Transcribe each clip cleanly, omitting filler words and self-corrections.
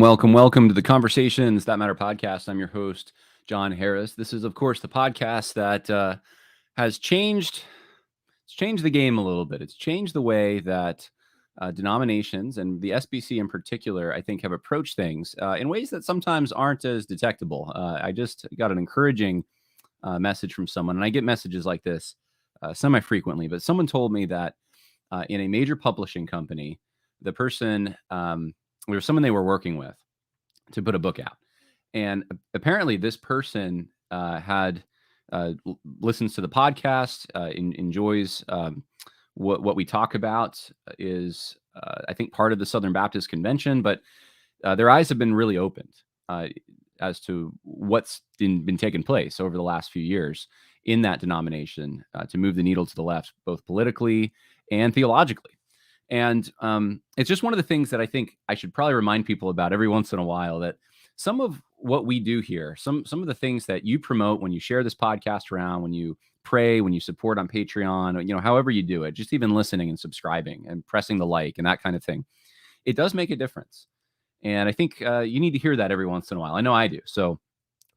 Welcome to the Conversations That Matter podcast. I'm your host, John Harris. This is, of course, the podcast that has changed. It's changed the game a little bit. It's changed the way that denominations and the SBC in particular, I think, have approached things in ways that sometimes aren't as detectable. I just got an encouraging message from someone, and I get messages like this semi-frequently, but someone told me that in a major publishing company, the person, there was someone they were working with to put a book out. And apparently this person had listens to the podcast, enjoys what we talk about, is I think part of the Southern Baptist Convention, but their eyes have been really opened as to what's been taking place over the last few years in that denomination to move the needle to the left, both politically and theologically. And it's just one of the things that I think I should probably remind people about every once in a while, that some of what we do here, some of the things that you promote when you share this podcast around, when you pray, when you support on Patreon, however you do it, just even listening and subscribing and pressing the like and that kind of thing, it does make a difference. And I think you need to hear that every once in a while. I know I do. So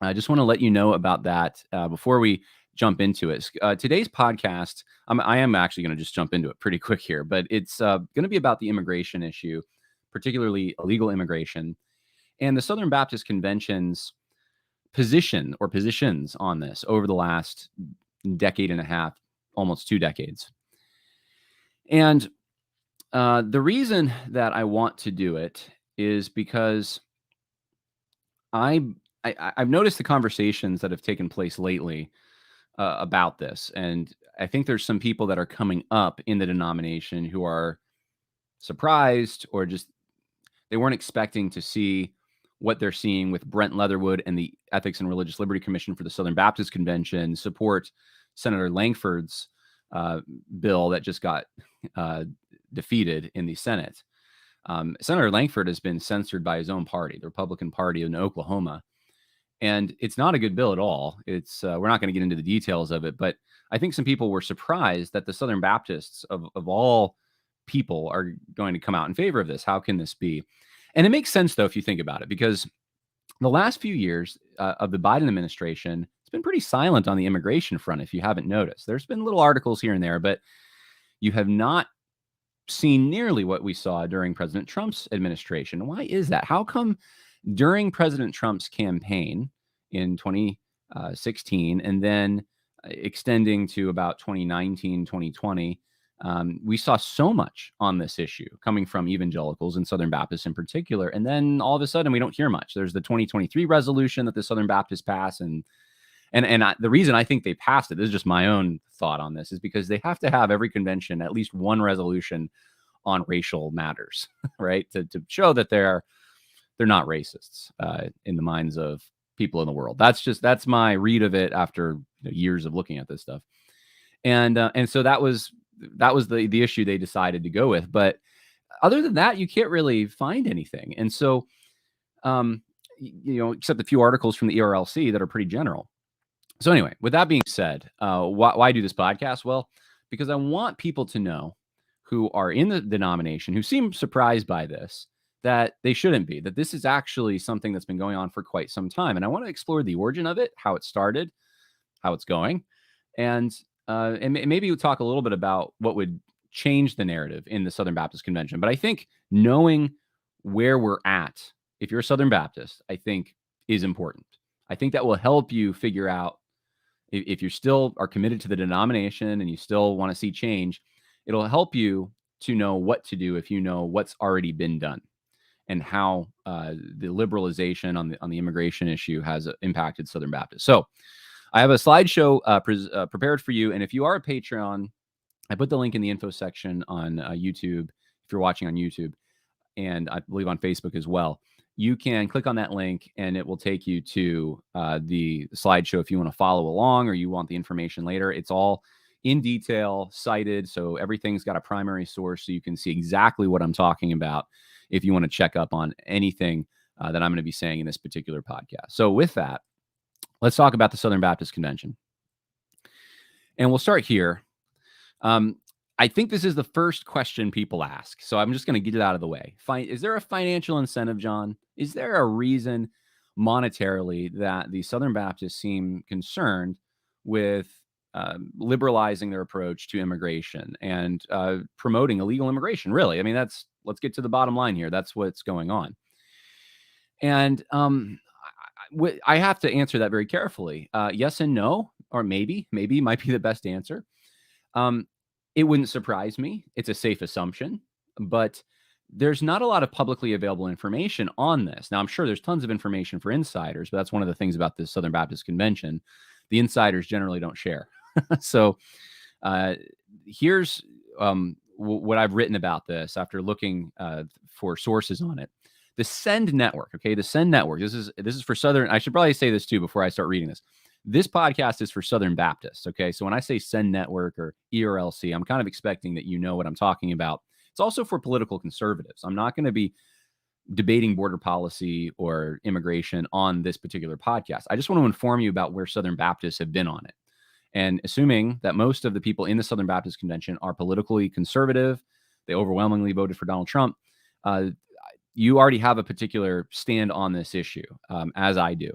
I just want to let you know about that before we jump into it. Today's podcast, I am actually going to just jump into it pretty quick here, but it's going to be about the immigration issue, particularly illegal immigration, and the Southern Baptist Convention's position or positions on this over the last decade and a half, almost 2 decades. And the reason that I want to do it is because I've noticed the conversations that have taken place lately about this. And I think there's some people that are coming up in the denomination who are surprised, or just they weren't expecting to see what they're seeing with Brent Leatherwood and the Ethics and Religious Liberty Commission for the Southern Baptist Convention support Senator Langford's bill that just got defeated in the Senate. Senator Langford has been censored by his own party, the Republican Party in Oklahoma. And it's not a good bill at all. It's we're not going to get into the details of it, but I think some people were surprised that the Southern Baptists of all people are going to come out in favor of this. How can this be? And it makes sense, though, if you think about it, because the last few years of the Biden administration, it's been pretty silent on the immigration front, if you haven't noticed. There's been little articles here and there, but you have not seen nearly what we saw during President Trump's administration. Why is that? How come during President Trump's campaign in 2016 and then extending to about 2019, 2020, we saw so much on this issue coming from evangelicals and Southern Baptists in particular. And then all of a sudden we don't hear much. There's the 2023 resolution that the Southern Baptists passed. And the reason I think they passed it, this is just my own thought on this, is because they have to have every convention at least one resolution on racial matters, right? To show that they're not racists in the minds of people in the world. That's my read of it after years of looking at this stuff. And so that was the issue they decided to go with. But other than that, you can't really find anything. And so, except a few articles from the ERLC that are pretty general. So anyway, with that being said, why do this podcast? Well, because I want people to know who are in the denomination, who seem surprised by this, that they shouldn't be, that this is actually something that's been going on for quite some time. And I want to explore the origin of it, how it started, how it's going, and maybe we'll talk a little bit about what would change the narrative in the Southern Baptist Convention. But I think knowing where we're at, if you're a Southern Baptist, I think is important. I think that will help you figure out if you still are committed to the denomination and you still want to see change. It'll help you to know what to do if you know what's already been done and how the liberalization on the immigration issue has impacted Southern Baptists. So I have a slideshow prepared for you. And if you are a Patreon, I put the link in the info section on YouTube, if you're watching on YouTube, and I believe on Facebook as well. You can click on that link and it will take you to the slideshow if you want to follow along or you want the information later. It's all in detail, cited, so everything's got a primary source so you can see exactly what I'm talking about if you want to check up on anything that I'm going to be saying in this particular podcast. So with that, let's talk about the Southern Baptist Convention. And we'll start here. I think this is the first question people ask, so I'm just going to get it out of the way. Is there a financial incentive, John? Is there a reason monetarily that the Southern Baptists seem concerned with liberalizing their approach to immigration and promoting illegal immigration? Really, I mean, let's get to the bottom line here. That's what's going on. And I have to answer that very carefully. Yes and no, or maybe might be the best answer. It wouldn't surprise me. It's a safe assumption, but there's not a lot of publicly available information on this. Now, I'm sure there's tons of information for insiders, but that's one of the things about this Southern Baptist Convention. The insiders generally don't share. So here's what I've written about this after looking for sources on it. The Send Network, okay, the Send Network. This is for Southern. I should probably say this too before I start reading this. This podcast is for Southern Baptists, okay? So when I say Send Network or ERLC, I'm kind of expecting that you know what I'm talking about. It's also for political conservatives. I'm not going to be debating border policy or immigration on this particular podcast. I just want to inform you about where Southern Baptists have been on it. And assuming that most of the people in the Southern Baptist Convention are politically conservative, they overwhelmingly voted for Donald Trump, you already have a particular stand on this issue, as I do.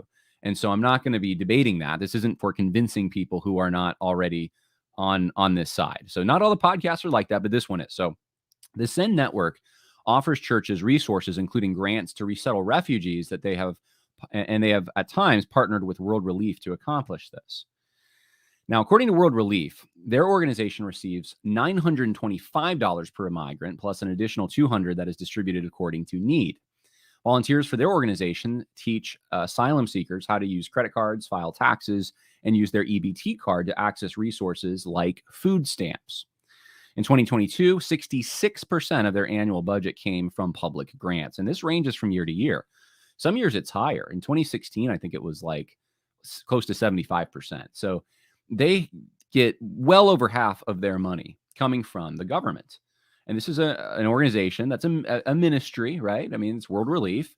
And so I'm not going to be debating that. This isn't for convincing people who are not already on this side. So not all the podcasts are like that, but this one is. So the Send Network offers churches resources, including grants to resettle refugees that they have at times partnered with World Relief to accomplish this. Now, according to World Relief, their organization receives $925 per migrant, plus an additional $200 that is distributed according to need. Volunteers for their organization teach asylum seekers how to use credit cards, file taxes, and use their EBT card to access resources like food stamps. In 2022, 66% of their annual budget came from public grants, and this ranges from year to year. Some years it's higher. In 2016, I think it was like close to 75%. So they get well over half of their money coming from the government. And this is an organization that's a ministry, right? I mean, it's World Relief.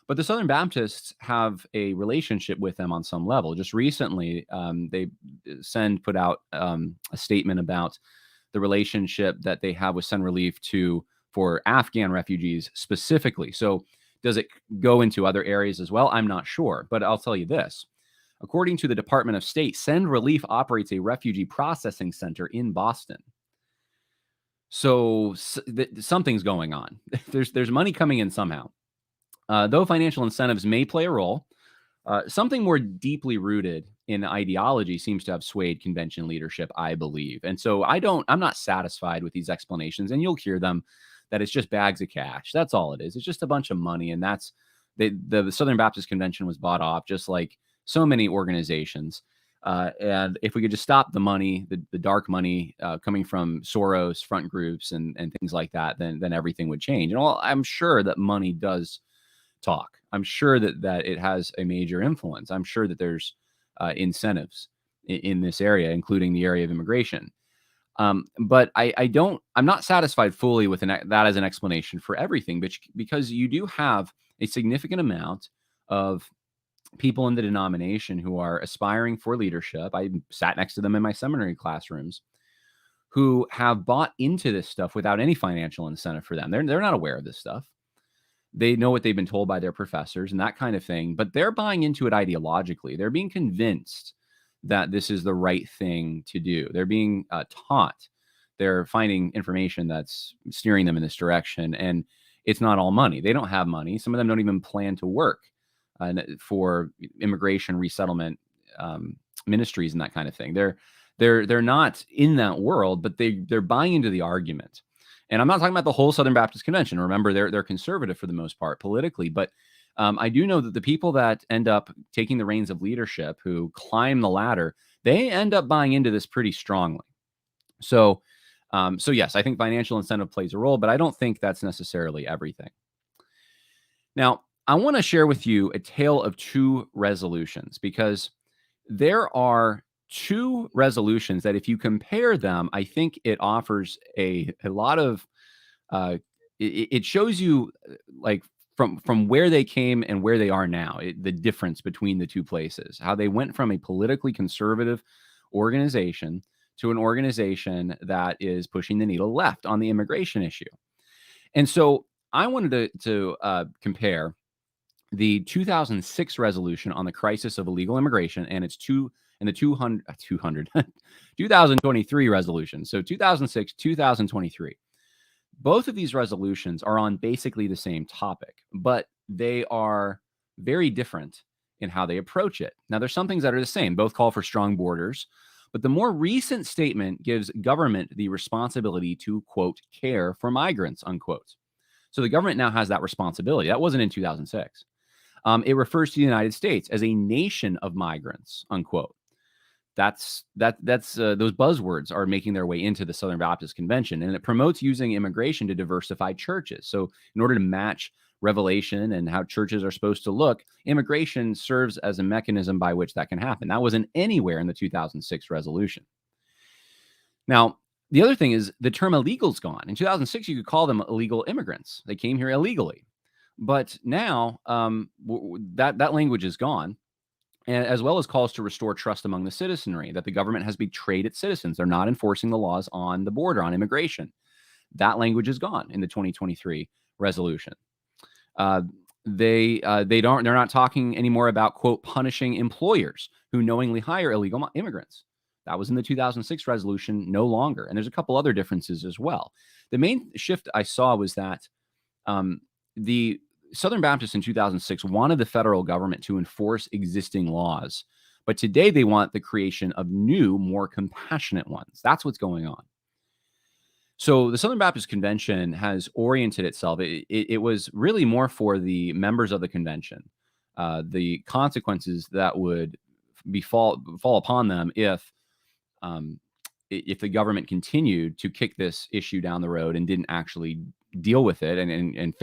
But the Southern Baptists have a relationship with them on some level. Just recently, Send put out a statement about the relationship that they have with Send Relief for Afghan refugees specifically. So does it go into other areas as well? I'm not sure, but I'll tell you this. According to the Department of State, Send Relief operates a refugee processing center in Boston. So something's going on. There's money coming in somehow. Though financial incentives may play a role, something more deeply rooted in ideology seems to have swayed convention leadership, I believe. And so I'm not satisfied with these explanations, and you'll hear them, that it's just bags of cash. That's all it is. It's just a bunch of money. And the Southern Baptist Convention was bought off, just like so many organizations. And if we could just stop the money, the dark money coming from Soros front groups and things like that, then everything would change. And I'm sure that money does talk. I'm sure that it has a major influence. I'm sure that there's incentives in this area, including the area of immigration. But I'm not satisfied fully with that as an explanation for everything, but because you do have a significant amount of people in the denomination who are aspiring for leadership. I sat next to them in my seminary classrooms who have bought into this stuff without any financial incentive for them. They're not aware of this stuff. They know what they've been told by their professors and that kind of thing, but they're buying into it ideologically. They're being convinced that this is the right thing to do. They're being taught. They're finding information that's steering them in this direction, and it's not all money. They don't have money. Some of them don't even plan to work for immigration resettlement ministries and that kind of thing. They're not in that world, but they're buying into the argument. And I'm not talking about the whole Southern Baptist Convention. Remember, they're conservative for the most part politically, but I do know that the people that end up taking the reins of leadership, who climb the ladder, they end up buying into this pretty strongly. So yes, I think financial incentive plays a role, but I don't think that's necessarily everything. Now, I want to share with you a tale of two resolutions, because there are two resolutions that if you compare them, I think it offers a lot of, it shows you like from where they came and where they are now, the difference between the two places, how they went from a politically conservative organization to an organization that is pushing the needle left on the immigration issue. And so I wanted to compare the 2006 resolution on the crisis of illegal immigration and its 2023 resolution. So 2006, 2023. Both of these resolutions are on basically the same topic, but they are very different in how they approach it. Now, there's some things that are the same. Both call for strong borders, but the more recent statement gives government the responsibility to, quote, care for migrants, unquote. So the government now has that responsibility. That wasn't in 2006. It refers to the United States as a nation of migrants, unquote. That's those buzzwords are making their way into the Southern Baptist Convention, and it promotes using immigration to diversify churches. So in order to match Revelation and how churches are supposed to look, immigration serves as a mechanism by which that can happen. That wasn't anywhere in the 2006 resolution. Now, the other thing is the term illegal's gone. In 2006, you could call them illegal immigrants. They came here illegally. But now that language is gone, and as well as calls to restore trust among the citizenry, that the government has betrayed its citizens. They're not enforcing the laws on the border, on immigration. That language is gone in the 2023 resolution. They're not talking anymore about, quote, punishing employers who knowingly hire illegal immigrants. That was in the 2006 resolution, no longer. And there's a couple other differences as well. The main shift I saw was that the Southern Baptists in 2006 wanted the federal government to enforce existing laws, but today they want the creation of new, more compassionate ones. That's what's going on. So the Southern Baptist Convention has oriented itself. It was really more for the members of the convention, the consequences that would fall upon them if the government continued to kick this issue down the road and didn't actually deal with it and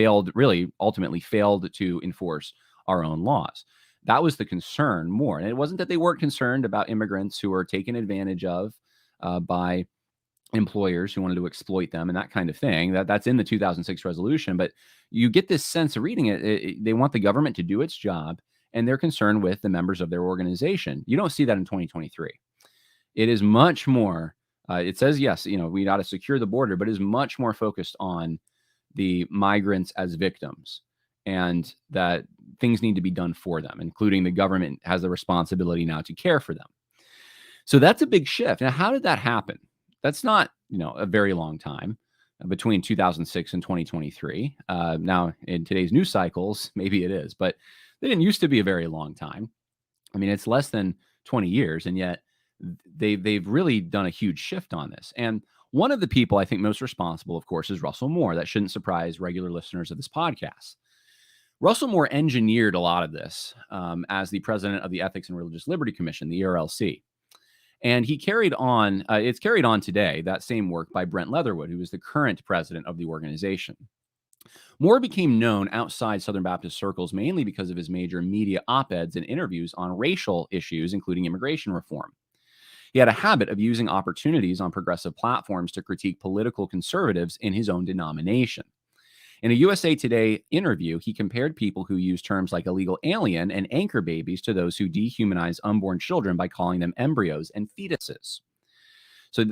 ultimately failed to enforce our own laws. That was the concern more. And it wasn't that they weren't concerned about immigrants who are taken advantage of by employers who wanted to exploit them and that kind of thing. That's in the 2006 resolution. But you get this sense of reading it, they want the government to do its job, and they're concerned with the members of their organization. You don't see that in 2023. It is much more, it says, yes, we got to secure the border, but is much more focused on the migrants as victims and that things need to be done for them, including the government has the responsibility now to care for them. So that's a big shift. Now, how did that happen? That's not, a very long time between 2006 and 2023. Now, in today's news cycles, maybe it is, but they didn't used to be a very long time. I mean, it's less than 20 years, and yet they've really done a huge shift on this. And one of the people I think most responsible, of course, is Russell Moore. That shouldn't surprise regular listeners of this podcast. Russell Moore engineered a lot of this as the president of the Ethics and Religious Liberty Commission, the ERLC. And he carried on, it's carried on today, that same work by Brent Leatherwood, who is the current president of the organization. Moore became known outside Southern Baptist circles mainly because of his major media op-eds and interviews on racial issues, including immigration reform. He had a habit of using opportunities on progressive platforms to critique political conservatives in his own denomination. In a USA Today interview, he compared people who use terms like illegal alien and anchor babies to those who dehumanize unborn children by calling them embryos and fetuses. So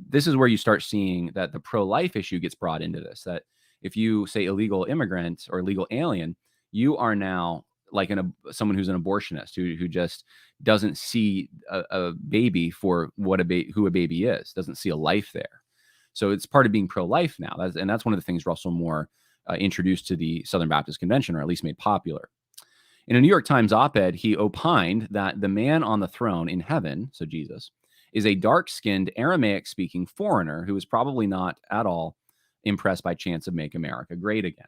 this is where you start seeing that the pro-life issue gets brought into this, that if you say illegal immigrant or illegal alien, you are now like someone who's an abortionist who just doesn't see a baby for who a baby is, doesn't see a life there. So it's part of being pro-life now. That's one of the things Russell Moore introduced to the Southern Baptist Convention, or at least made popular. In a New York Times op-ed, he opined that the man on the throne in heaven, so Jesus, is a dark-skinned Aramaic-speaking foreigner who is probably not at all impressed by chance of Make America Great Again.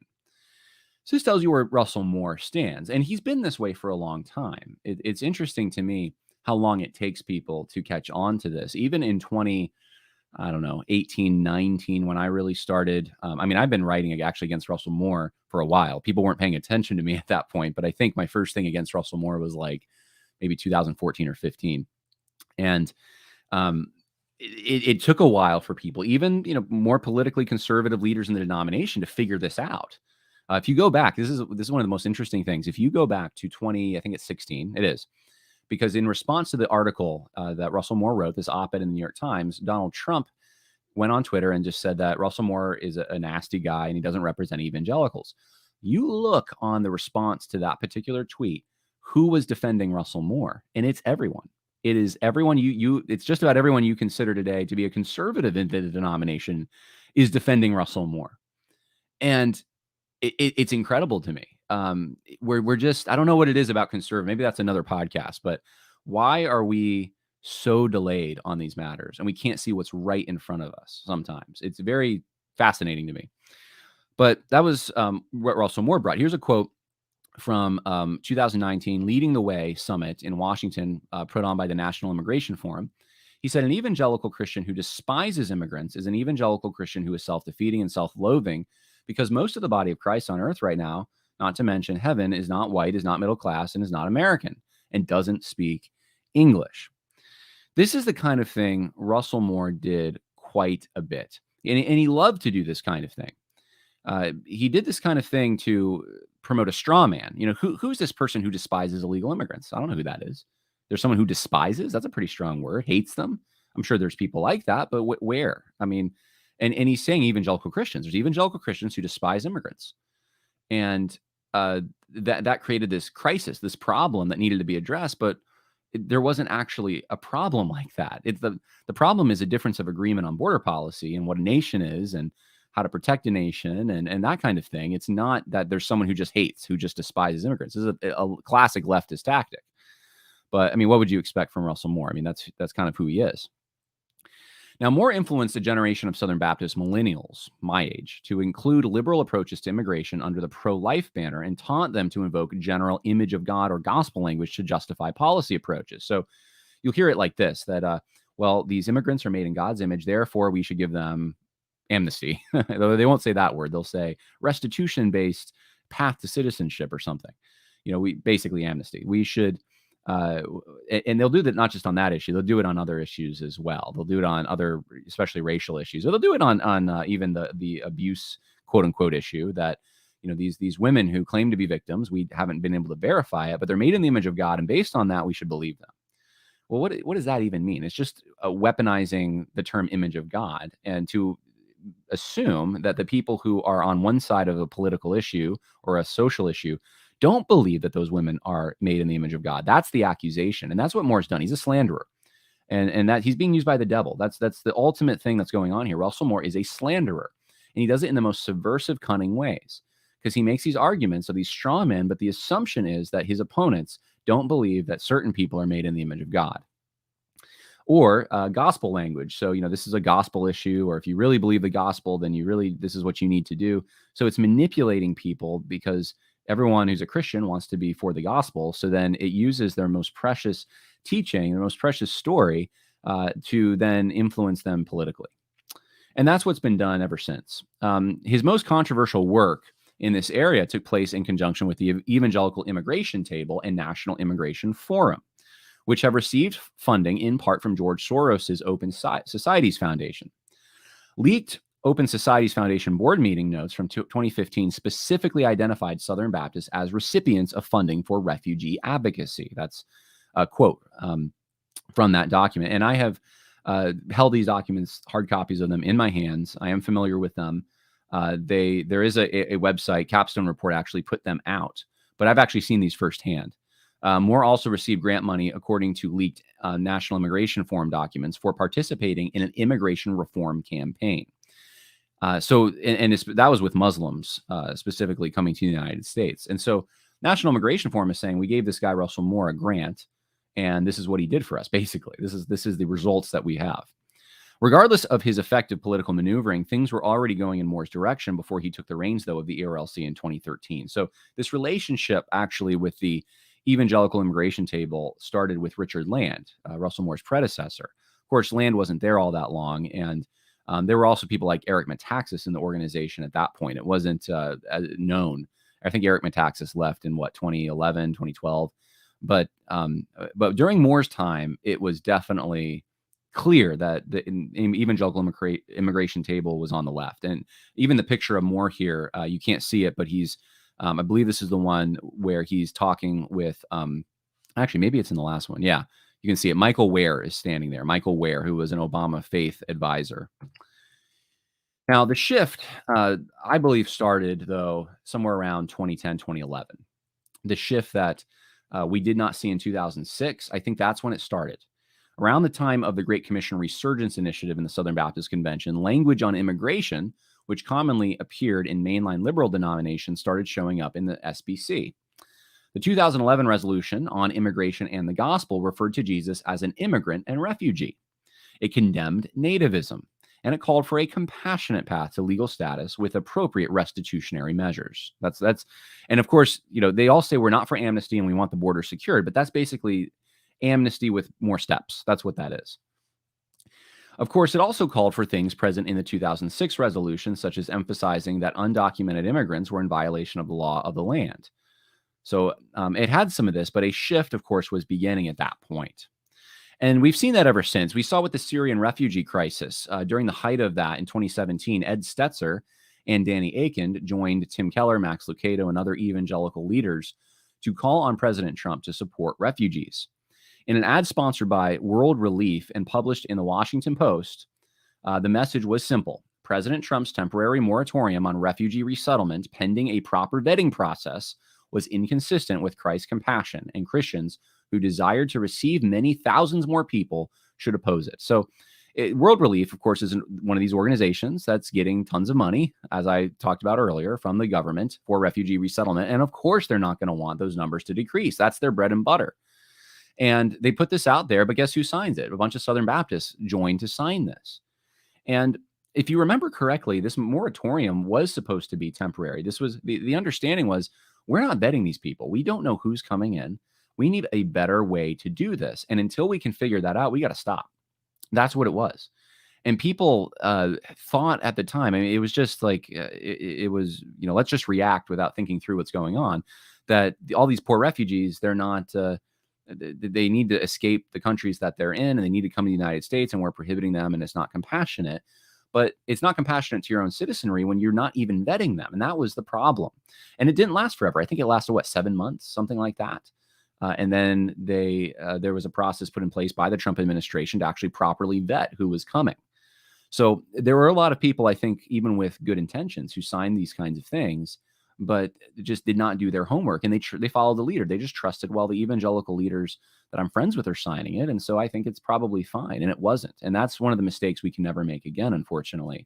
So this tells you where Russell Moore stands. And he's been this way for a long time. It's interesting to me how long it takes people to catch on to this. Even in 18, 19, when I really started. I've been writing actually against Russell Moore for a while. People weren't paying attention to me at that point. But I think my first thing against Russell Moore was like maybe 2014 or 15. And it took a while for people, even more politically conservative leaders in the denomination, to figure this out. If you go back, this is one of the most interesting things. If you go back to 20, I think it's 16, it is. because in response to the article that Russell Moore wrote, this op-ed in the New York Times, Donald Trump went on Twitter and just said that Russell Moore is a nasty guy and he doesn't represent evangelicals. You look on the response to that particular tweet, who was defending Russell Moore, and it's everyone. It is everyone it's just about everyone you consider today to be a conservative in the denomination is defending Russell Moore. And it's incredible to me. We're just, I don't know what it is about conservative. Maybe that's another podcast, but why are we so delayed on these matters and we can't see what's right in front of us sometimes? It's very fascinating to me. But that was what Russell Moore brought. Here's a quote from 2019 Leading the Way Summit in Washington, put on by the National Immigration Forum. He said, an evangelical Christian who despises immigrants is an evangelical Christian who is self-defeating and self-loathing, because most of the body of Christ on earth right now, not to mention heaven, is not white, is not middle class, and is not American, and doesn't speak English. This is the kind of thing Russell Moore did quite a bit. And he loved to do this kind of thing. He did this kind of thing to promote a straw man. You know, who's this person who despises illegal immigrants? I don't know who that is. There's someone who despises. That's a pretty strong word. Hates them. I'm sure there's people like that, but where? I mean, and he's saying evangelical Christians. There's evangelical Christians who despise immigrants. And that created this crisis, this problem that needed to be addressed. But there wasn't actually a problem like that. The problem is a difference of agreement on border policy and what a nation is and how to protect a nation and that kind of thing. It's not that there's someone who just hates, who just despises immigrants. This is a classic leftist tactic. But I mean, what would you expect from Russell Moore? I mean, that's kind of who he is. Now, Moore influenced a generation of Southern Baptist millennials, my age, to include liberal approaches to immigration under the pro-life banner and taught them to invoke general image of God or gospel language to justify policy approaches. So you'll hear it like this, that, well, these immigrants are made in God's image, therefore we should give them amnesty. Though they won't say that word. They'll say restitution-based path to citizenship or something. You know, we basically amnesty. We should... and they'll do that not just on that issue, they'll do it on other issues as well. They'll do it on other, especially racial issues, or they'll do it on even the abuse, quote unquote, issue that, you know, these women who claim to be victims, we haven't been able to verify it, but they're made in the image of God, and based on that, we should believe them. Well, what does that even mean? It's just weaponizing the term image of God, and to assume that the people who are on one side of a political issue or a social issue don't believe that those women are made in the image of God. That's the accusation. And that's what Moore's done. He's a slanderer. And that he's being used by the devil. That's the ultimate thing that's going on here. Russell Moore is a slanderer. And he does it in the most subversive, cunning ways. Because he makes these arguments of these straw men, but the assumption is that his opponents don't believe that certain people are made in the image of God. Or gospel language. So, you know, this is a gospel issue, or if you really believe the gospel, then this is what you need to do. So it's manipulating people because everyone who's a Christian wants to be for the gospel. So then it uses their most precious teaching, their most precious story, to then influence them politically. And that's what's been done ever since. His most controversial work in this area took place in conjunction with the Evangelical Immigration Table and National Immigration Forum, which have received funding in part from George Soros's Open Societies Foundation. Leaked Open Societies Foundation board meeting notes from 2015 specifically identified Southern Baptists as recipients of funding for refugee advocacy. That's a quote from that document. And I have held these documents, hard copies of them, in my hands. I am familiar with them. There is a website, Capstone Report actually put them out, but I've actually seen these firsthand. Moore also received grant money, according to leaked National Immigration Forum documents, for participating in an immigration reform campaign. That was with Muslims specifically coming to the United States. And so National Immigration Forum is saying, we gave this guy Russell Moore a grant, and this is what he did for us, basically. This is the results that we have. Regardless of his effective political maneuvering, things were already going in Moore's direction before he took the reins, though, of the ERLC in 2013. So this relationship actually with the Evangelical Immigration Table started with Richard Land, Russell Moore's predecessor. Of course, Land wasn't there all that long, and there were also people like Eric Metaxas in the organization at that point. It wasn't known. I think Eric Metaxas left in 2011, 2012. But during Moore's time, it was definitely clear that the Evangelical Immigration Table was on the left. And even the picture of Moore here, you can't see it, but he's, I believe this is the one where he's talking with Actually, maybe it's in the last one. Yeah, you can see it. Michael Ware is standing there. Michael Ware, who was an Obama faith advisor. Now, the shift, I believe, started, though, somewhere around 2010, 2011. The shift that we did not see in 2006, I think that's when it started. Around the time of the Great Commission Resurgence Initiative in the Southern Baptist Convention, language on immigration, which commonly appeared in mainline liberal denominations, started showing up in the SBC. The 2011 resolution on immigration and the gospel referred to Jesus as an immigrant and refugee. It condemned nativism, and it called for a compassionate path to legal status with appropriate restitutionary measures. And of course, they all say we're not for amnesty and we want the border secured, but that's basically amnesty with more steps. That's what that is. Of course, it also called for things present in the 2006 resolution, such as emphasizing that undocumented immigrants were in violation of the law of the land. So it had some of this, but a shift, of course, was beginning at that point. And we've seen that ever since. We saw with the Syrian refugee crisis during the height of that in 2017, Ed Stetzer and Danny Akin joined Tim Keller, Max Lucado, and other evangelical leaders to call on President Trump to support refugees. In an ad sponsored by World Relief and published in the Washington Post, the message was simple. President Trump's temporary moratorium on refugee resettlement pending a proper vetting process was inconsistent with Christ's compassion, and Christians who desired to receive many thousands more people should oppose it. So World Relief, of course, is one of these organizations that's getting tons of money, as I talked about earlier, from the government for refugee resettlement. And of course, they're not going to want those numbers to decrease. That's their bread and butter. And they put this out there, but guess who signs it? A bunch of Southern Baptists joined to sign this. And if you remember correctly, this moratorium was supposed to be temporary. This was the understanding was, we're not vetting these people. We don't know who's coming in. We need a better way to do this. And until we can figure that out, we got to stop. That's what it was. And people thought at the time, I mean, it was just like, it was, let's just react without thinking through what's going on, that all these poor refugees, they're not, they need to escape the countries that they're in, and they need to come to the United States, and we're prohibiting them, and it's not compassionate. But it's not compassionate to your own citizenry when you're not even vetting them. And that was the problem. And it didn't last forever. I think it lasted, 7 months, something like that. And then there was a process put in place by the Trump administration to actually properly vet who was coming. So there were a lot of people, I think, even with good intentions, who signed these kinds of things, but just did not do their homework. And they followed the leader. They just trusted, well, the evangelical leaders that I'm friends with are signing it, and so I think it's probably fine. And it wasn't. And that's one of the mistakes we can never make again, unfortunately.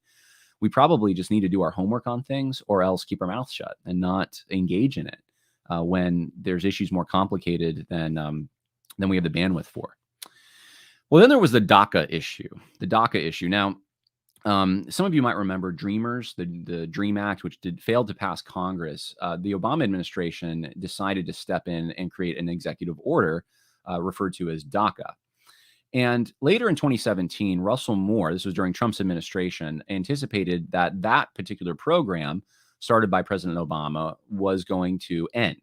We probably just need to do our homework on things, or else keep our mouth shut and not engage in it when there's issues more complicated than we have the bandwidth for. Well, then there was the DACA issue. The DACA issue. Now, some of you might remember Dreamers, the DREAM Act, which failed to pass Congress. The Obama administration decided to step in and create an executive order referred to as DACA. And later in 2017, Russell Moore, this was during Trump's administration, anticipated that that particular program started by President Obama was going to end.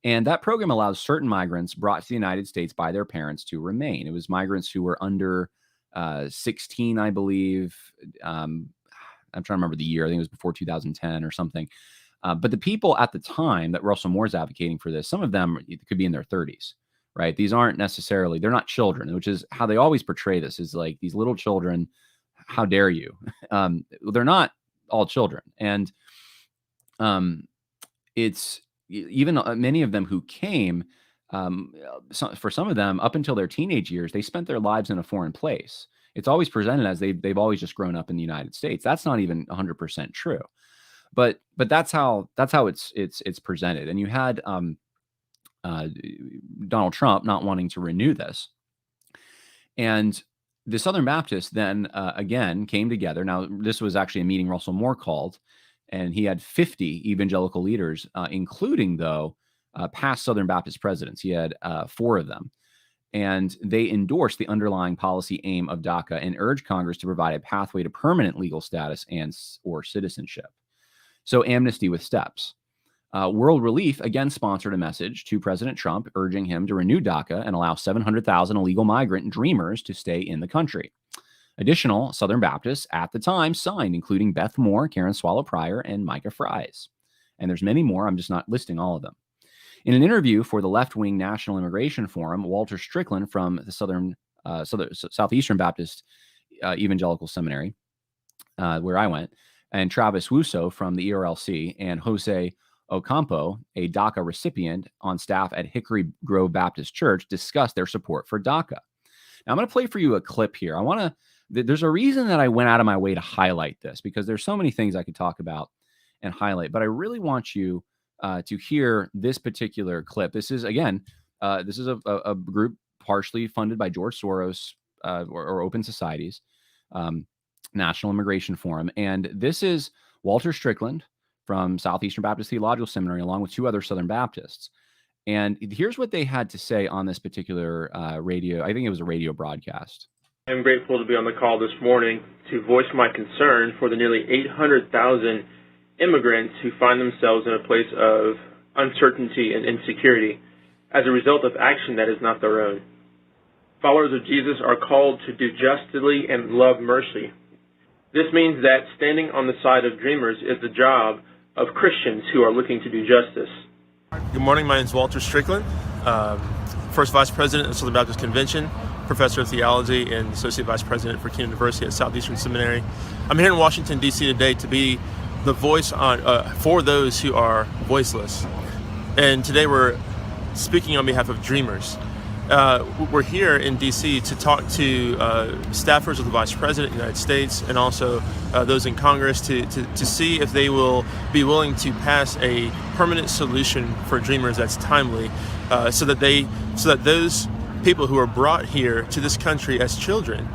And that program allows certain migrants brought to the United States by their parents to remain. It was migrants who were under 16, I believe. I'm trying to remember the year. I think it was before 2010 or something. But the people at the time that Russell Moore is advocating for this, some of them could be in their 30s, right? These aren't necessarily, they're not children, which is how they always portray this, is like these little children. How dare you? They're not all children. And it's even many of them who came, for some of them, up until their teenage years, they spent their lives in a foreign place. It's always presented as they've always just grown up in the United States. That's not even 100% true, but that's how it's presented. And you had Donald Trump not wanting to renew this, and the Southern Baptists then again came together. Now, this was actually a meeting Russell Moore called, and he had 50 evangelical leaders, including, though, past Southern Baptist presidents. He had 4 of them. And they endorsed the underlying policy aim of DACA and urged Congress to provide a pathway to permanent legal status or citizenship. So amnesty with steps. World Relief again sponsored a message to President Trump urging him to renew DACA and allow 700,000 illegal migrant dreamers to stay in the country. Additional Southern Baptists at the time signed, including Beth Moore, Karen Swallow Pryor, and Micah Fries. And there's many more. I'm just not listing all of them. In an interview for the left-wing National Immigration Forum, Walter Strickland from the Southeastern Baptist Evangelical Seminary, where I went, and Travis Wuso from the ERLC, and Jose Ocampo, a DACA recipient on staff at Hickory Grove Baptist Church, discussed their support for DACA. Now, I'm going to play for you a clip here. There's a reason that I went out of my way to highlight this, because there's so many things I could talk about and highlight, but I really want you to hear this particular clip. This is, again, this is a group partially funded by George Soros or Open Societies, National Immigration Forum. And this is Walter Strickland from Southeastern Baptist Theological Seminary, along with 2 other Southern Baptists. And here's what they had to say on this particular radio. I think it was a radio broadcast. I'm grateful to be on the call this morning to voice my concern for the nearly 800,000 immigrants who find themselves in a place of uncertainty and insecurity as a result of action that is not their own. Followers of Jesus are called to do justly and love mercy. This means that standing on the side of dreamers is the job of Christians who are looking to do justice. Good morning, my name is Walter Strickland, First Vice President of the Southern Baptist Convention, Professor of Theology, and Associate Vice President for Kenan University at Southeastern Seminary. I'm here in Washington, D.C. today to be the voice for those who are voiceless. And today we're speaking on behalf of dreamers. We're here in D.C. to talk to staffers of the Vice President of the United States and also those in Congress to see if they will be willing to pass a permanent solution for dreamers that's timely, so that those people who are brought here to this country as children,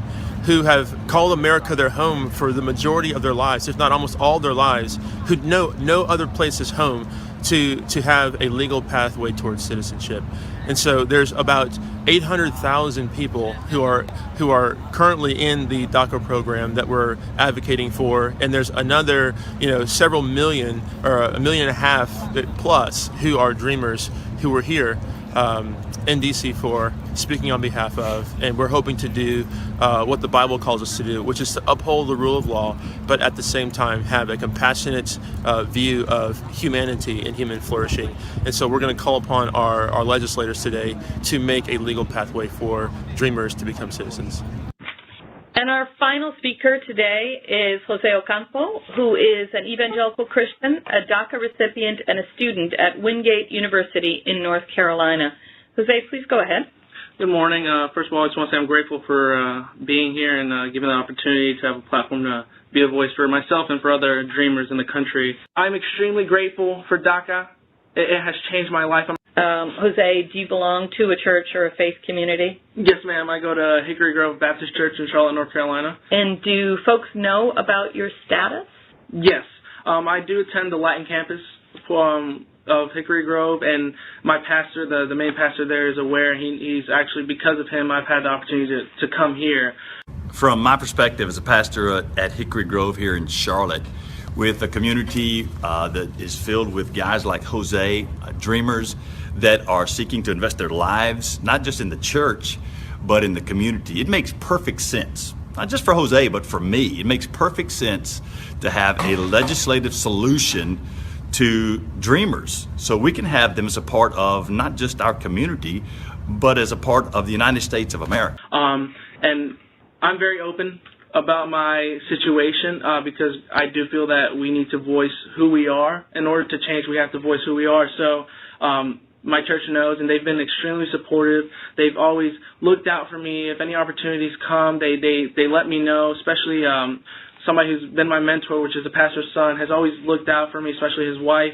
who have called America their home for the majority of their lives, if not almost all their lives, who know no other place is home, to have a legal pathway towards citizenship. And so there's about 800,000 people who are currently in the DACA program that we're advocating for, and there's another several million or 1.5 million plus who are dreamers who are here in DC for, speaking on behalf of, and we're hoping to do what the Bible calls us to do, which is to uphold the rule of law, but at the same time have a compassionate view of humanity and human flourishing. And so we're going to call upon our legislators today to make a legal pathway for dreamers to become citizens. And our final speaker today is Jose Ocampo, who is an evangelical Christian, a DACA recipient, and a student at Wingate University in North Carolina. Jose, please go ahead. Good morning. First of all, I just want to say I'm grateful for being here and given the opportunity to have a platform to be a voice for myself and for other dreamers in the country. I'm extremely grateful for DACA. It has changed my life. Jose, do you belong to a church or a faith community? Yes, ma'am. I go to Hickory Grove Baptist Church in Charlotte, North Carolina. And do folks know about your status? Yes. I do attend the Latin campus of Hickory Grove, and my pastor, the main pastor there, is aware. He's actually, because of him, I've had the opportunity to come here. From my perspective as a pastor at Hickory Grove here in Charlotte, with a community that is filled with guys like Jose, dreamers that are seeking to invest their lives, not just in the church, but in the community, it makes perfect sense. Not just for Jose, but for me. It makes perfect sense to have a legislative solution to dreamers, so we can have them as a part of not just our community, but as a part of the United States of America. And I'm very open about my situation because I do feel that we need to voice who we are. In order to change, we have to voice who we are. So my church knows, and they've been extremely supportive. They've always looked out for me. If any opportunities come, they let me know, especially somebody who's been my mentor, which is the pastor's son, has always looked out for me, especially his wife.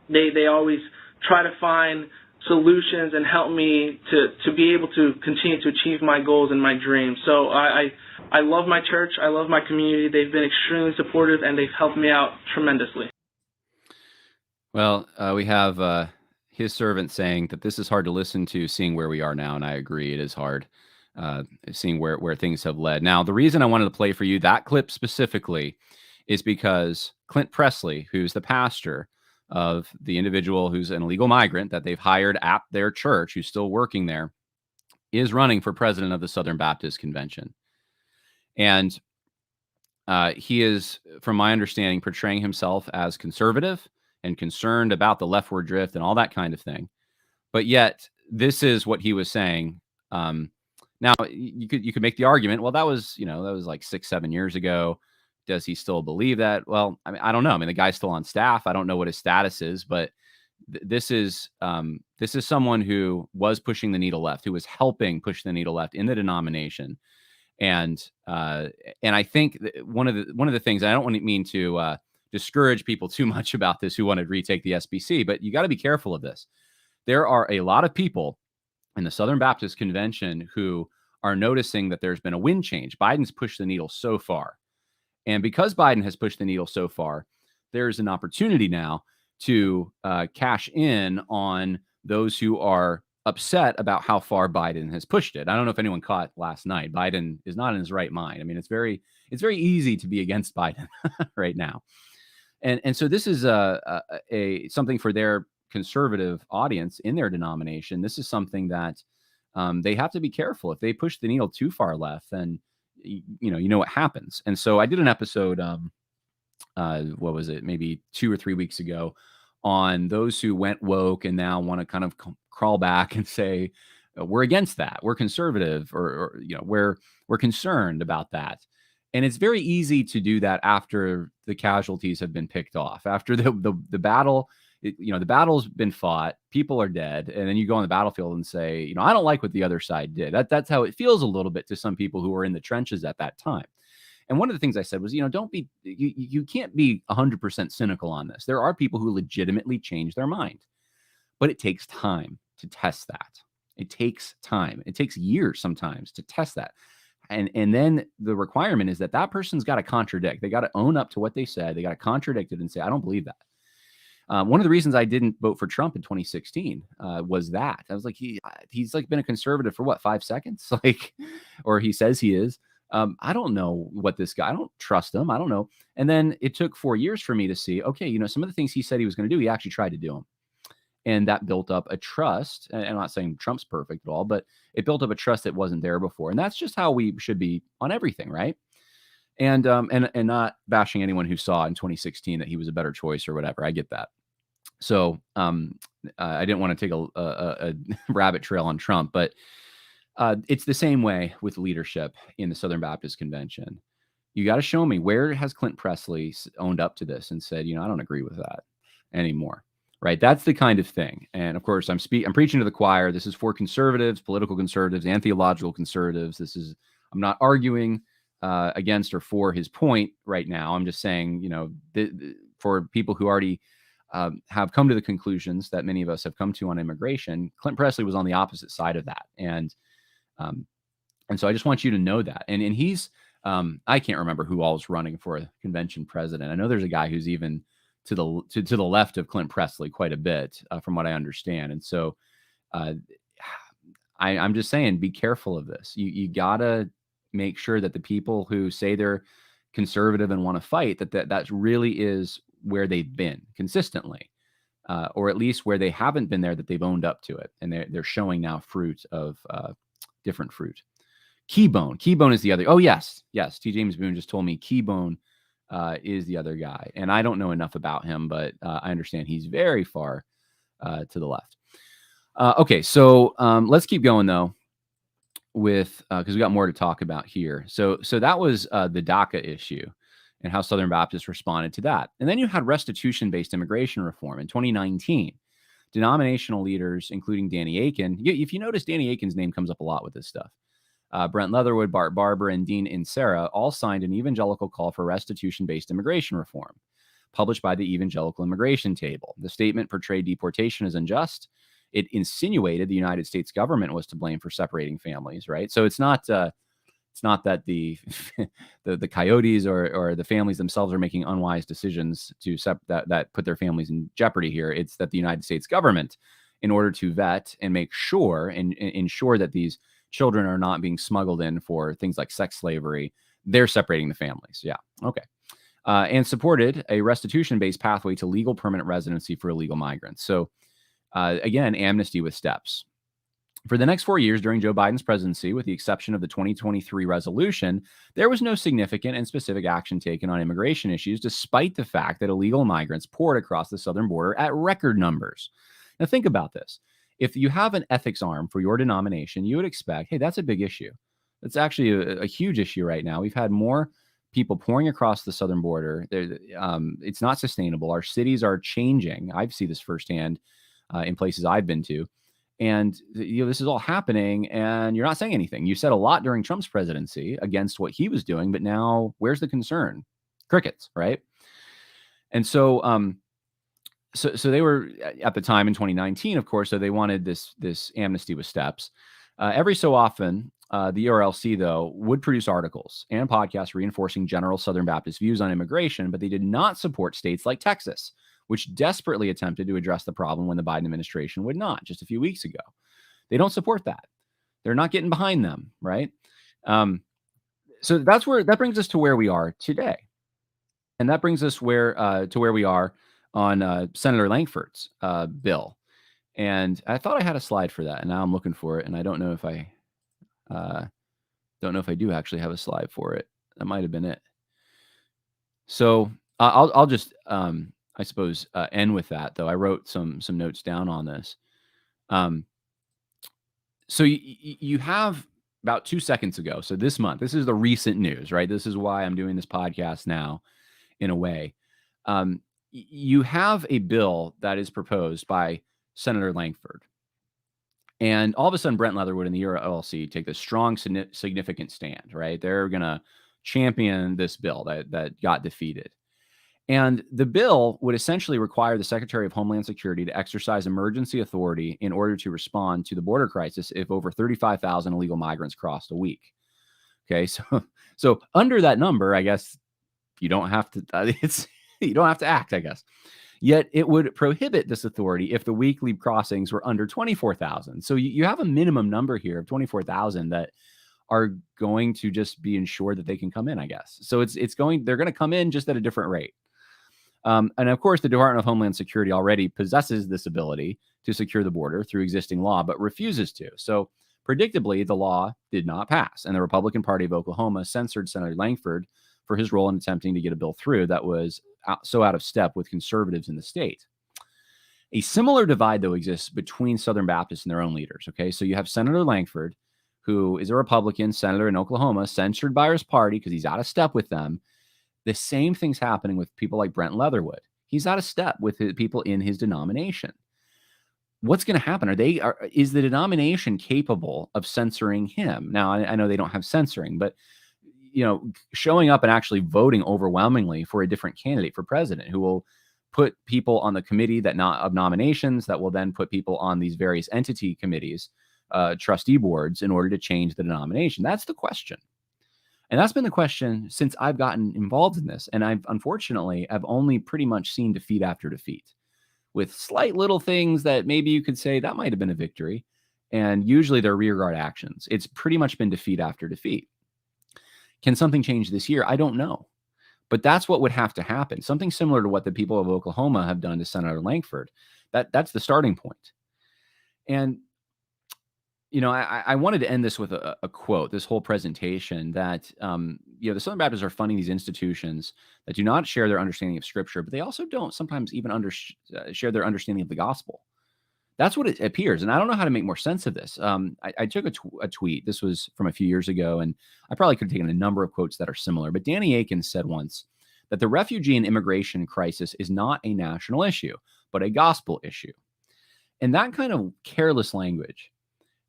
They always try to find solutions and help me to be able to continue to achieve my goals and my dreams. So I love my church. I love my community. They've been extremely supportive, and they've helped me out tremendously. Well, we have his servant saying that this is hard to listen to, seeing where we are now, and I agree, it is hard. Seeing where things have led. Now, the reason I wanted to play for you that clip specifically is because Clint Pressley, who's the pastor of the individual who's an illegal migrant that they've hired at their church, who's still working there, is running for president of the Southern Baptist Convention. And he is, from my understanding, portraying himself as conservative and concerned about the leftward drift and all that kind of thing. But yet, this is what he was saying. Now, you could make the argument, well, that was like 6-7 years ago. Does he still believe that? Well, I mean, I don't know. I mean, the guy's still on staff. I don't know what his status is, but this is someone who was pushing the needle left, who was helping push the needle left in the denomination. And I think one of the things, I don't mean to discourage people too much about this who want to retake the SBC, but you got to be careful of this. There are a lot of people in the Southern Baptist Convention who are noticing that there's been a wind change. Biden's pushed the needle so far. And because Biden has pushed the needle so far, there's an opportunity now to cash in on those who are upset about how far Biden has pushed it. I don't know if anyone caught last night. Biden is not in his right mind. I mean, it's very easy to be against Biden right now. And so this is a something for their conservative audience in their denomination. This is something that they have to be careful. If they push the needle too far left, then you know what happens. And so I did an episode, what was it, maybe 2 or 3 weeks ago, on those who went woke and now want to kind of crawl back and say we're against that, we're conservative, or we're concerned about that. And it's very easy to do that after the casualties have been picked off, after the battle. The battle's been fought, people are dead, and then you go on the battlefield and say, I don't like what the other side did. That's how it feels a little bit to some people who are in the trenches at that time. And one of the things I said was, you can't be 100% cynical on this. There are people who legitimately change their mind, but it takes time to test that. It takes time. It takes years sometimes to test that. And then the requirement is that person's got to contradict. They got to own up to what they said. They got to contradict it and say, I don't believe that. One of the reasons I didn't vote for Trump in 2016 was that I was like, he's like been a conservative for what, 5 seconds? Or he says he is. I don't know what this guy, I don't trust him. I don't know. And then it took 4 years for me to see, okay, some of the things he said he was going to do, he actually tried to do them. And that built up a trust. And I'm not saying Trump's perfect at all, but it built up a trust that wasn't there before. And that's just how we should be on everything, right? And not bashing anyone who saw in 2016 that he was a better choice or whatever. I get that. So I didn't want to take a rabbit trail on Trump, but it's the same way with leadership in the Southern Baptist Convention. You got to show me, where has Clint Pressley owned up to this and said, I don't agree with that anymore. Right? That's the kind of thing. And of course, I'm preaching to the choir. This is for conservatives, political conservatives, and theological conservatives. I'm not arguing against or for his point right now. I'm just saying, for people who already have come to the conclusions that many of us have come to on immigration, Clint Pressley was on the opposite side of that. And so I just want you to know that. And he's, I can't remember who all was running for a convention president. I know there's a guy who's even to the left of Clint Pressley quite a bit, from what I understand. And so I'm just saying, be careful of this. You gotta make sure that the people who say they're conservative and want to fight, that really is where they've been consistently, or at least where they haven't been there, that they've owned up to it, and they're showing now fruit of different fruit. Keybone is the other. Oh yes, T. James Boone just told me Keybone is the other guy, and I don't know enough about him, but I understand he's very far to the left. Okay, so let's keep going though, with because we got more to talk about here. So that was the DACA issue and how Southern Baptists responded to that. And then you had restitution-based immigration reform in 2019. Denominational leaders, including Danny Akin. If you notice, Danny Akin's name comes up a lot with this stuff. Brent Leatherwood, Bart Barber, and Dean Insera all signed an evangelical call for restitution-based immigration reform, published by the Evangelical Immigration Table. The statement portrayed deportation as unjust. It insinuated the United States government was to blame for separating families, right? So it's not that the coyotes or the families themselves are making unwise decisions that put their families in jeopardy here. It's that the United States government, in order to vet and make sure and ensure that these children are not being smuggled in for things like sex slavery, they're separating the families. Yeah. Okay. And supported a restitution-based pathway to legal permanent residency for illegal migrants. So again, amnesty with steps. For the next 4 years during Joe Biden's presidency, with the exception of the 2023 resolution, there was no significant and specific action taken on immigration issues, despite the fact that illegal migrants poured across the southern border at record numbers. Now, think about this. If you have an ethics arm for your denomination, you would expect, hey, that's a big issue. That's actually a huge issue right now. We've had more people pouring across the southern border. It's not sustainable. Our cities are changing. I see this firsthand in places I've been to. And this is all happening, and you're not saying anything. You said a lot during Trump's presidency against what he was doing, but now where's the concern? Crickets, right? And so they were at the time in 2019, of course, so they wanted this amnesty with steps. Every so often, the ERLC, though, would produce articles and podcasts reinforcing general Southern Baptist views on immigration, but they did not support states like Texas, which desperately attempted to address the problem when the Biden administration would not, just a few weeks ago. They don't support that. They're not getting behind them, right? So that brings us to where we are today. And that brings us to where we are on Senator Langford's bill. And I thought I had a slide for that, and now I'm looking for it, and I don't know if I do actually have a slide for it. That might have been it. So I'll just I suppose end with that, though. I wrote some notes down on this. So you have about 2 seconds ago. So this month, this is the recent news, right? This is why I'm doing this podcast now, in a way. You have a bill that is proposed by Senator Langford. And all of a sudden, Brent Leatherwood and the ERLC take this strong, significant stand, right? They're going to champion this bill that got defeated. And the bill would essentially require the Secretary of Homeland Security to exercise emergency authority in order to respond to the border crisis if over 35,000 illegal migrants crossed a week. Okay, so under that number, I guess you don't have to. You don't have to act, I guess. Yet it would prohibit this authority if the weekly crossings were under 24,000. So you have a minimum number here of 24,000 that are going to just be ensured that they can come in, I guess. So they're going to come in just at a different rate. And of course, the Department of Homeland Security already possesses this ability to secure the border through existing law, but refuses to. So predictably, the law did not pass, and the Republican Party of Oklahoma censored Senator Langford for his role in attempting to get a bill through that was so out of step with conservatives in the state. A similar divide, though, exists between Southern Baptists and their own leaders. Okay, so you have Senator Langford, who is a Republican senator in Oklahoma, censored by his party because he's out of step with them. The same thing's happening with people like Brent Leatherwood. He's out of step with the people in his denomination. What's going to happen? Is the denomination capable of censoring him? Now, I know they don't have censoring, but showing up and actually voting overwhelmingly for a different candidate for president who will put people on the committee of nominations that will then put people on these various entity committees, trustee boards, in order to change the denomination. That's the question. And that's been the question since I've gotten involved in this. And I've only pretty much seen defeat after defeat, with slight little things that maybe you could say that might have been a victory. And usually they're rearguard actions. It's pretty much been defeat after defeat. Can something change this year? I don't know. But that's what would have to happen. Something similar to what the people of Oklahoma have done to Senator Langford. That's the starting point. And, I wanted to end this with a quote, this whole presentation, that, the Southern Baptists are funding these institutions that do not share their understanding of Scripture, but they also don't sometimes even share their understanding of the gospel. That's what it appears. And I don't know how to make more sense of this. I took a tweet. This was from a few years ago, and I probably could have taken a number of quotes that are similar. But Danny Akins said once that the refugee and immigration crisis is not a national issue, but a gospel issue. And that kind of careless language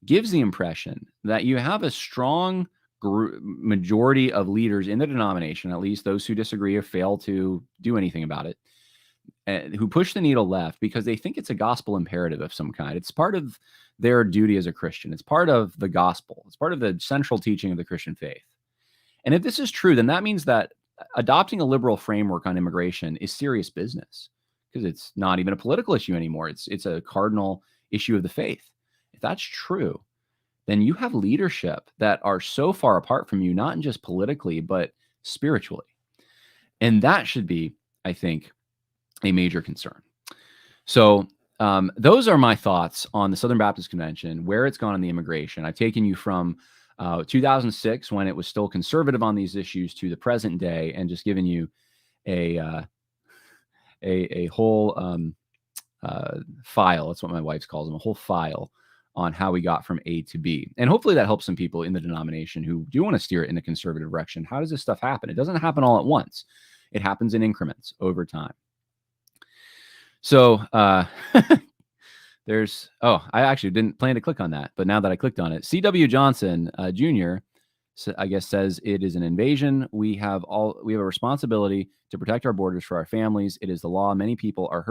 gives the impression that you have a strong majority of leaders in the denomination, at least those who disagree or fail to do anything about it, who push the needle left because they think it's a gospel imperative of some kind. It's part of their duty as a Christian. It's part of the gospel. It's part of the central teaching of the Christian faith. And if this is true, then that means that adopting a liberal framework on immigration is serious business, because it's not even a political issue anymore. It's a cardinal issue of the faith. If that's true, then you have leadership that are so far apart from you, not just politically, but spiritually. And that should be, I think, a major concern. So those are my thoughts on the Southern Baptist Convention, where it's gone in the immigration. I've taken you from 2006, when it was still conservative on these issues, to the present day, and just given you a whole file. That's what my wife calls them, a whole file on how we got from A to B. And hopefully that helps some people in the denomination who do want to steer it in a conservative direction. How does this stuff happen? It doesn't happen all at once. It happens in increments over time. So there's, I actually didn't plan to click on that, but now that I clicked on it, C.W. Johnson Jr., I guess, says it is an invasion. We have a responsibility to protect our borders for our families. It is the law. Many people are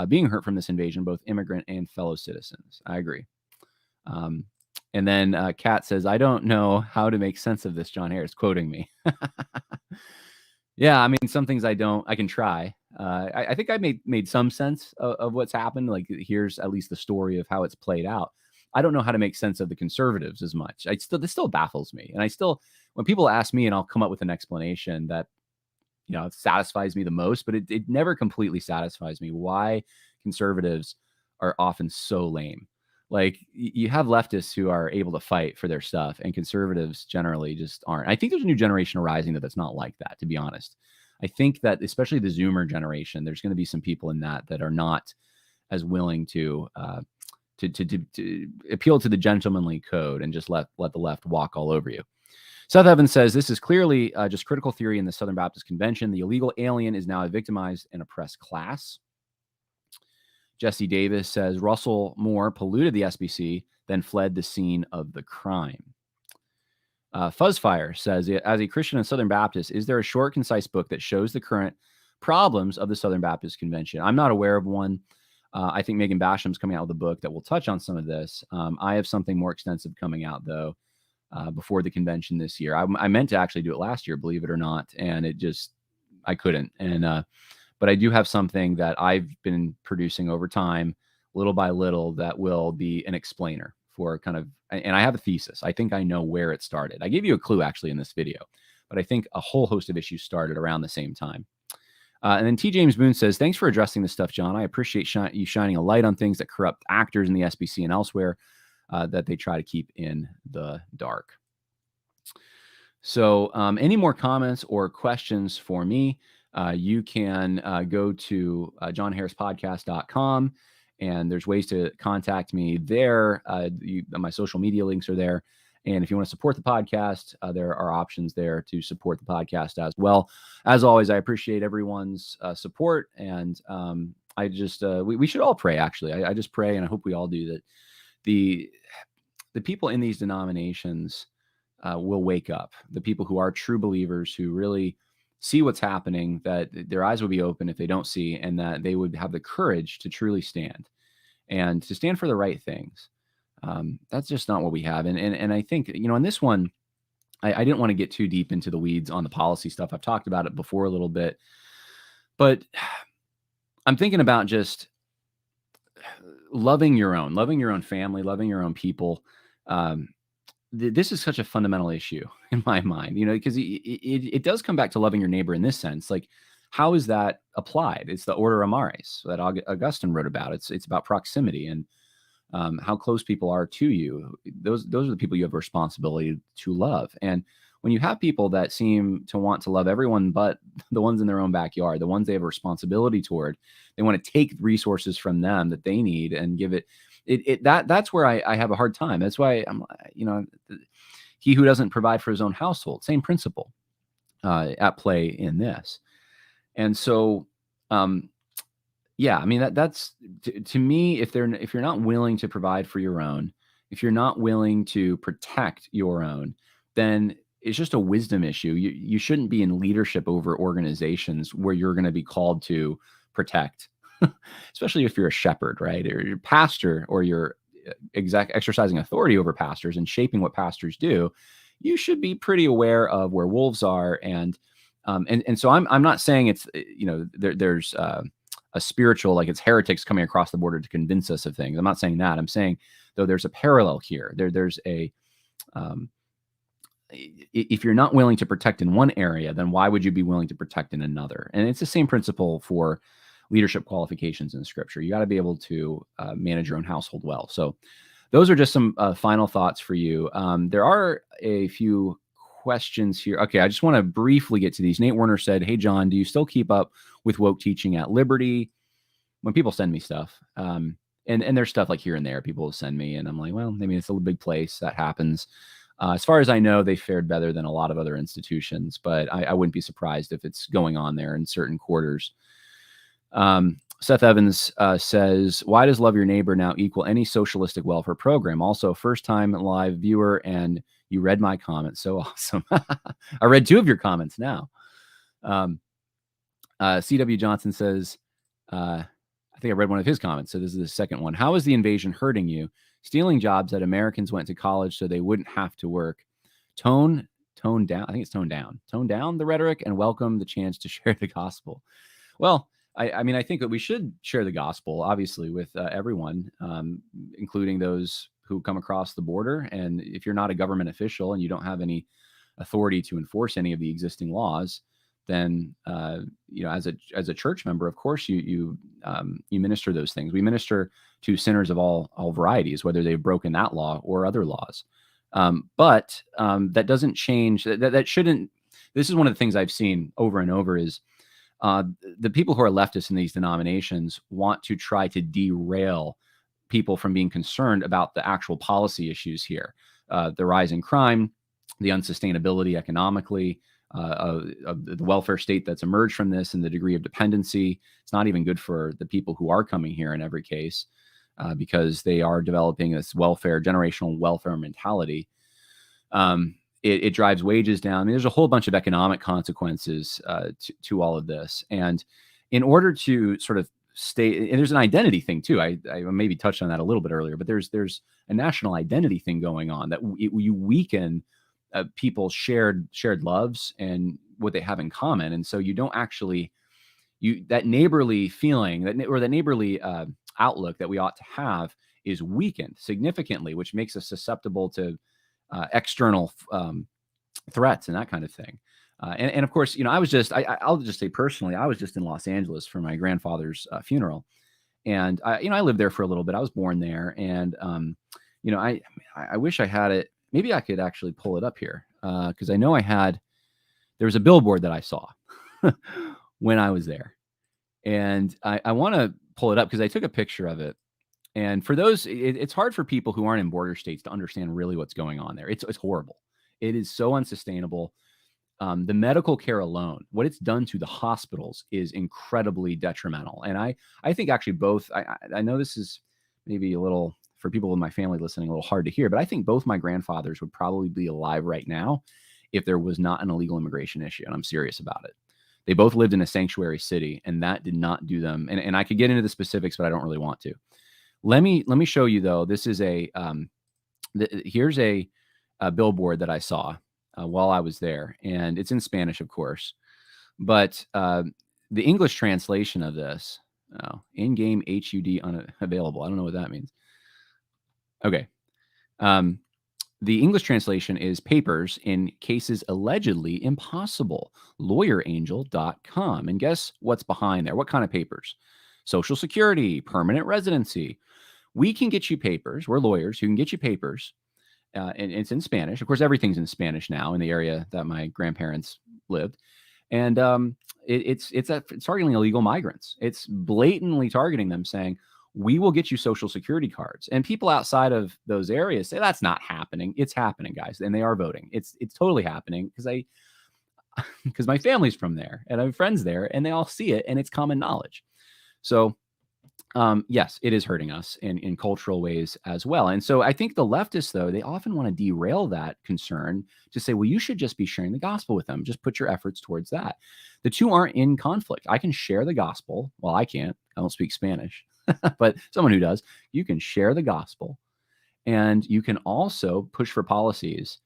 being hurt from this invasion, both immigrant and fellow citizens. I agree. And then Kat says, I don't know how to make sense of this. John Harris quoting me. Yeah, I mean, some things I can try. I think I made some sense of what's happened. Like, here's at least the story of how it's played out. I don't know how to make sense of the conservatives as much. This still baffles me. And when people ask me, and I'll come up with an explanation that, it satisfies me the most, but it never completely satisfies me why conservatives are often so lame. Like, you have leftists who are able to fight for their stuff, and conservatives generally just aren't. I think there's a new generation arising that's not like that, to be honest. I think that especially the Zoomer generation, there's going to be some people in that are not as willing to appeal to the gentlemanly code and just let the left walk all over you. Seth Evans says, this is clearly just critical theory in the Southern Baptist Convention. The illegal alien is now a victimized and oppressed class. Jesse Davis says, Russell Moore polluted the SBC, then fled the scene of the crime. Fuzzfire says, as a Christian and Southern Baptist, is there a short, concise book that shows the current problems of the Southern Baptist Convention? I'm not aware of one. I think Megan Basham's coming out with a book that will touch on some of this. I have something more extensive coming out, though, before the convention this year. I meant to actually do it last year, believe it or not, and I couldn't. But I do have something that I've been producing over time, little by little, that will be an explainer for and I have a thesis. I think I know where it started. I gave you a clue actually in this video, but I think a whole host of issues started around the same time. And then T. James Boone says, thanks for addressing this stuff, John. I appreciate you shining a light on things that corrupt actors in the SBC and elsewhere that they try to keep in the dark. So any more comments or questions for me, you can go to johnharrispodcast.com, and there's ways to contact me there. My social media links are there. And if you want to support the podcast, there are options there to support the podcast as well. As always, I appreciate everyone's support. And I just, we should all pray, actually. I just pray, and I hope we all do, that the people in these denominations will wake up. The people who are true believers, who really see what's happening, that their eyes will be open if they don't see, and that they would have the courage to truly stand and to stand for the right things. That's just not what we have. And I think, in this one, I didn't want to get too deep into the weeds on the policy stuff. I've talked about it before a little bit, but I'm thinking about just loving your own family, loving your own people. This is such a fundamental issue in my mind, because it does come back to loving your neighbor in this sense. Like, how is that applied? It's the Order Amaris that Augustine wrote about. It's about proximity and how close people are to you. Those are the people you have a responsibility to love. And when you have people that seem to want to love everyone but the ones in their own backyard, the ones they have a responsibility toward, they want to take resources from them that they need and give it. That's where I have a hard time. That's why I'm, he who doesn't provide for his own household, same principle at play in this. And so, yeah, I mean, that's to me, if you're not willing to provide for your own, if you're not willing to protect your own, then it's just a wisdom issue. You shouldn't be in leadership over organizations where you're going to be called to protect, especially if you're a shepherd, right? Or you're a pastor, or you're exercising authority over pastors and shaping what pastors do. You should be pretty aware of where wolves are. And so I'm not saying it's, there's a spiritual, like it's heretics coming across the border to convince us of things. I'm not saying that. I'm saying, though, there's a parallel here. There's a, if you're not willing to protect in one area, then why would you be willing to protect in another? And it's the same principle for leadership qualifications in Scripture. You got to be able to manage your own household well. So those are just some final thoughts for you. There are a few questions here. Okay, I just want to briefly get to these. Nate Werner said, "Hey, John, do you still keep up with woke teaching at Liberty?" When people send me stuff, and there's stuff like here and there people will send me, and I'm like, well, I mean, it's a big place. That happens. As far as I know, they fared better than a lot of other institutions, but I wouldn't be surprised if it's going on there in certain quarters. Seth Evans says, "Why does Love Your Neighbor now equal any socialistic welfare program?" Also, first-time live viewer, and you read my comments. So awesome. I read 2 of your comments now. C.W. Johnson says, I think I read one of his comments, so this is the second one. "How is the invasion hurting you? Stealing jobs that Americans went to college so they wouldn't have to work. Tone down. I think it's tone down. Tone down the rhetoric and welcome the chance to share the gospel." Well, I mean, I think that we should share the gospel, obviously, with everyone, including those who come across the border. And if you're not a government official and you don't have any authority to enforce any of the existing laws, then as a church member, of course, you minister those things. We minister to sinners of all varieties, whether they've broken that law or other laws. But that doesn't change. That shouldn't. This is one of the things I've seen over and over is the people who are leftists in these denominations want to try to derail people from being concerned about the actual policy issues here, the rise in crime, the unsustainability economically, of the welfare state that's emerged from this, and the degree of dependency. It's not even good for the people who are coming here in every case, because they are developing this generational welfare mentality. It drives wages down. I mean, there's a whole bunch of economic consequences to all of this. And in order to sort of stay, and there's an identity thing too. I maybe touched on that a little bit earlier, but there's a national identity thing going on that you weaken people's shared loves and what they have in common. And so you don't actually, that neighborly feeling that neighborly outlook that we ought to have is weakened significantly, which makes us susceptible to external threats and that kind of thing. And of course, I'll just say personally, I was just in Los Angeles for my grandfather's funeral. And I lived there for a little bit. I was born there. And, I wish I had it. Maybe I could actually pull it up here, because I know there was a billboard that I saw when I was there. And I want to pull it up because I took a picture of it. And for those, it's hard for people who aren't in border states to understand really what's going on there. It's horrible. It is so unsustainable. The medical care alone, what it's done to the hospitals is incredibly detrimental. And I think actually both, I know this is maybe a little, for people in my family listening, a little hard to hear, but I think both my grandfathers would probably be alive right now if there was not an illegal immigration issue. And I'm serious about it. They both lived in a sanctuary city, and that did not do them. And I could get into the specifics, but I don't really want to. Let me show you though. This is here's a billboard that I saw while I was there, and it's in Spanish, of course, but the English translation of this, in-game HUD unavailable. I don't know what that means. Okay. The English translation is "papers in cases allegedly impossible, lawyerangel.com. And guess what's behind there? What kind of papers? Social Security, permanent residency. We can get you papers. We're lawyers who can get you papers. And it's in Spanish. Of course, everything's in Spanish now in the area that my grandparents lived. And it's targeting illegal migrants. It's blatantly targeting them, saying, we will get you Social Security cards. And people outside of those areas say, that's not happening. It's happening, guys. And they are voting. It's totally happening because my family's from there and I have friends there and they all see it and it's common knowledge. So yes, it is hurting us in cultural ways as well. And so I think the leftists, though, they often want to derail that concern to say, well, you should just be sharing the gospel with them. Just put your efforts towards that. The two aren't in conflict. I can share the gospel. Well, I can't. I don't speak Spanish. But someone who does, you can share the gospel, and you can also push for policies,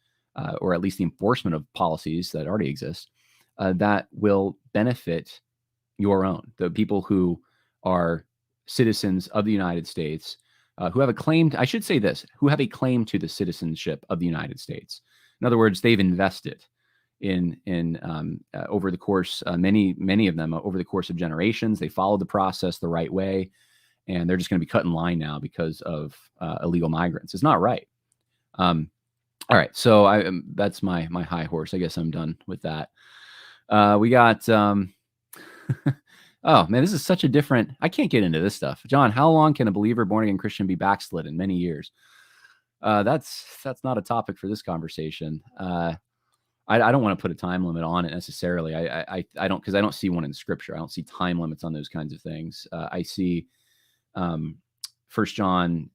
or at least the enforcement of policies that already exist, that will benefit your own, the people who are citizens of the United States, who have a claim, I should say this, who have a claim to the citizenship of the United States. In other words, they've invested over the course, many of them over the course of generations. They followed the process the right way, and they're just going to be cut in line now because of illegal migrants. It's not right. All right, so that's my high horse. I guess I'm done with that. We got. Oh man, this is such a different. I can't get into this stuff. John, how long can a believer, born again Christian, be backslidden? Many years. That's not a topic for this conversation. I don't want to put a time limit on it necessarily. I don't, because I don't see one in Scripture. I don't see time limits on those kinds of things. I see, 1 John,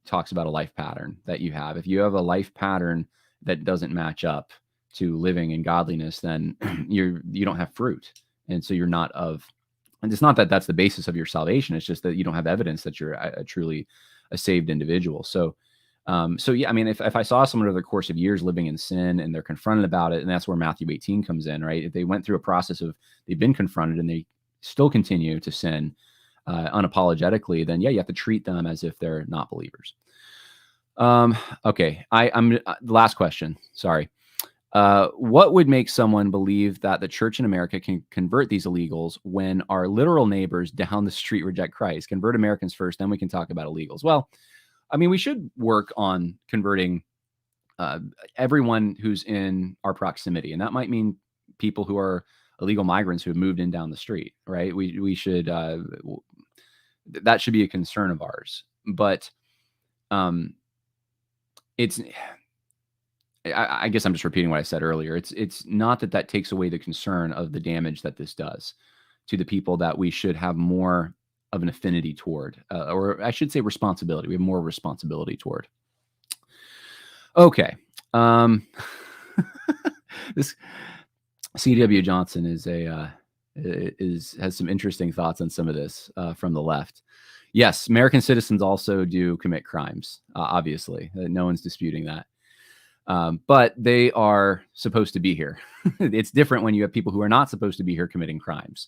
talks about a life pattern that you have. If you have a life pattern that doesn't match up to living in godliness, then you don't have fruit, and so you're not of. And it's not that that's the basis of your salvation. It's just that you don't have evidence that you're truly a saved individual. So yeah, I mean, if I saw someone over the course of years living in sin and they're confronted about it, and that's where Matthew 18 comes in, right? If they went through a process of they've been confronted and they still continue to sin unapologetically, then yeah, you have to treat them as if they're not believers. Okay, I'm the last question. Sorry. What would make someone believe that the church in America can convert these illegals when our literal neighbors down the street reject Christ? Convert Americans first, then we can talk about illegals. Well, I mean, we should work on converting everyone who's in our proximity, and that might mean people who are illegal migrants who have moved in down the street, right? We should that should be a concern of ours, but it's. I guess I'm just repeating what I said earlier. It's not that takes away the concern of the damage that this does to the people that we should have more of an affinity toward, or I should say responsibility. We have more responsibility toward. Okay. This C.W. Johnson has some interesting thoughts on some of this from the left. Yes, American citizens also do commit crimes, obviously. No one's disputing that. But they are supposed to be here. It's different when you have people who are not supposed to be here committing crimes.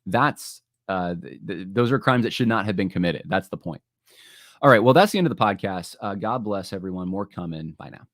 Those are crimes that should not have been committed. That's the point. All right. Well, that's the end of the podcast. God bless everyone. More coming. Bye now.